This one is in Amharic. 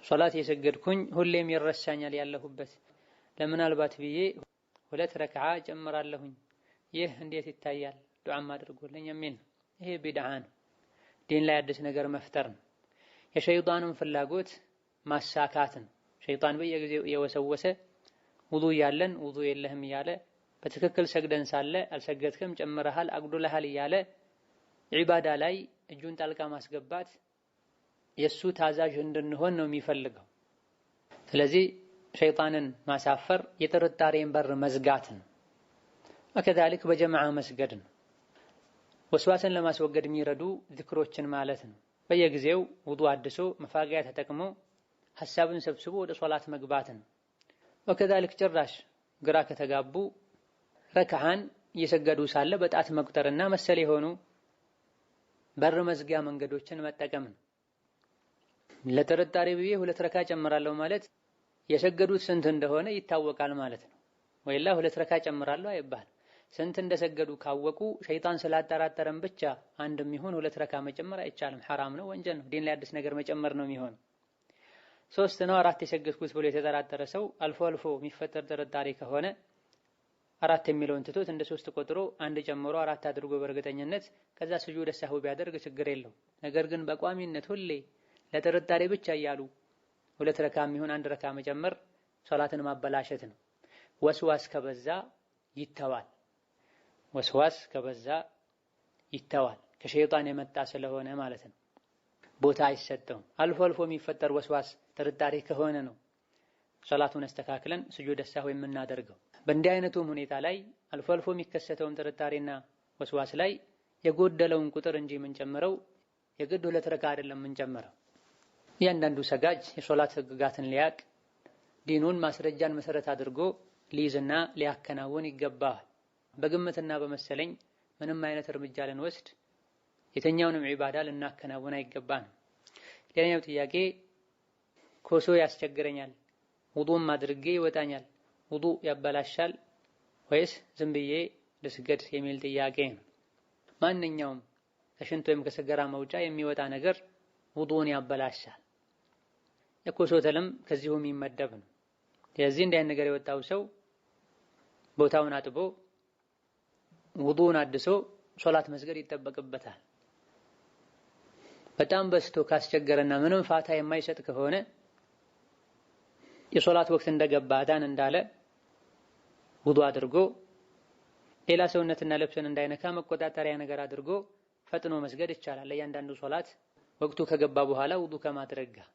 ሶላት የሰገድኩኝ ሁሌም ይረሳኛል ያለሁበት ለምናልባት ብዬ 2 ረክዓ ጨምራለሁኝ። ይህ እንዴት ይታያል? ዱዓም አድርጉልኝ የሚል ነው። ይሄ ቢድዓ ነው። ዲን ላይ አዲስ ነገር መፍጠር ነው። የሸይጣንን ፍላጎት ማሳካት ነው። ሸይጣን በየጊዜው እየወሰወሰ ውዱእ ያለን ውዱእ የለህም እያለ በትክክል ሰግደን ሳለ አልሰገድክም ጨምረሃል አጉድለሃል እያለ ዒባዳ ላይ እጁን ጣልቃ ማስገባት የሱ ታዛዥ እንድንሆን ነው የሚፈልገው። ስለዚህ ሸይጣንን ማሳፈር የጥርጣሬን በር መዝጋት ነው። ወከዛሊክ በጀማዓ መስገድ ነው። ወስዋስን ለማስወገድ የሚረዱ ዚክሮችን ማለት ነው። በየጊዜው ውዱእ አድሶ መፋቂያ ተጠቅሞ ሐሳብን ሰብስቦ ወደ ሶላት መግባት ነው። ወከዛሊክ ጭራሽ ግራ ከተጋቡ ረክዓን እየሰገዱ ሳለ በጣት መቁጠርና መሰል የሆኑ በር መዝጊያ መንገዶችን መጠቀም ነው። ለጥርጣሬ ብዬ 2 ረክዓ ጨምራለሁ ማለት የሰገዱት ስንት እንደሆነ ይታወቃል ማለት ነው። ወይላ 2 ረክዓ ጨምራለሁ አይባል። ስንት እንደሰገዱ ካወቁ ሸይጣን ስላጠራጠረን ብቻ አንድም ይሁን 2 ረክዓ መጨመር አይቻልም። ሐራም ነው፣ ወንጀል ነው። ዲን ላይ አዲስ ነገር መጨመር ነው የሚሆነው። 3 ነው 4 የሰገድኩት ብሎ የተጠራጠረ ሰው አልፎ አልፎ የሚፈጠር ጥርጣሬ ከሆነ 4 የሚለውን ትቶት እንደ 3 ቆጥሮ 1 ጨምሮ 4 አድርጎ በእርግጠኝነት ከዛ ስጁድ ሰህው ቢያደርግ ችግር የለው። ነገር ግን በቋሚነት ሁሌ ለጥርጣሬ ብቻ እያሉ 2 ረክዓ የሚሆን 1 ረክዓ መጨመር ሶላትን ማበላሸት ነው። ወስዋስ ከበዛ ይተዋል። ወስዋስ ከበዛ ይተዋል። ከሸይጣን የመጣ ስለሆነ ማለት ነው። ቦታ አይሰጠውም። አልፎ አልፎ የሚፈጠር ወስዋስ ጥርጣሬ ከሆነ ነው ሶላቱን አስተካክለን ስጁድ ሰህው የምናደርገው። በእንዲህ አይነቱም ሁኔታ ላይ አልፎ አልፎ የሚከሰተውን ጥርጣሬና ወስዋስ ላይ የጎደለውን ቁጥር እንጂ የምንጨምረው የግድ 2 ረክዓ አይደለም የምንጨምረው። እያንዳንዱ ሰጋጅ የሶላት ህግጋትን ሊያቅ ዲኑን ማስረጃን መሰረት አድርጎ ሊይዝና ሊያከናውን ይገባል። በግምትና በመሰለኝ ምንም አይነት እርምጃ ልንወስድ የተኛውንም ዒባዳ ልናከናውን አይገባንም። ሌላኛው ጥያቄ ኮሶ ያስቸግረኛል፣ ውዱእም አድርጌ ይወጣኛል፣ ውዱእ ያበላሻል ወይስ ዝም ብዬ ልስገድ የሚል ጥያቄ ነው። ማንኛውም ከሽንት ወይም ከሰገራ መውጫ የሚወጣ ነገር ውዱእን ያበላሻል። የኮሶ ተልም ከዚሁ የሚመደብ ነው። ስለዚህ እንዲህ አይነት ነገር የወጣው ሰው ቦታውን አጥቦ ውዱእን አድሶ ሶላት መስገድ ይጠበቅበታል። በጣም በስቶ ካስቸገረና ምንም ፋታ የማይሰጥ ከሆነ የሶላት ወቅት እንደገባ አዳን እንዳለ ውዱእ አድርጎ ሌላ ሰውነትና ልብስን እንዳይነካ መቆጣጠሪያ ነገር አድርጎ ፈጥኖ መስገድ ይቻላል። ለእያንዳንዱ ሶላት ወቅቱ ከገባ በኋላ ውዱእ ከማድረግ ጋር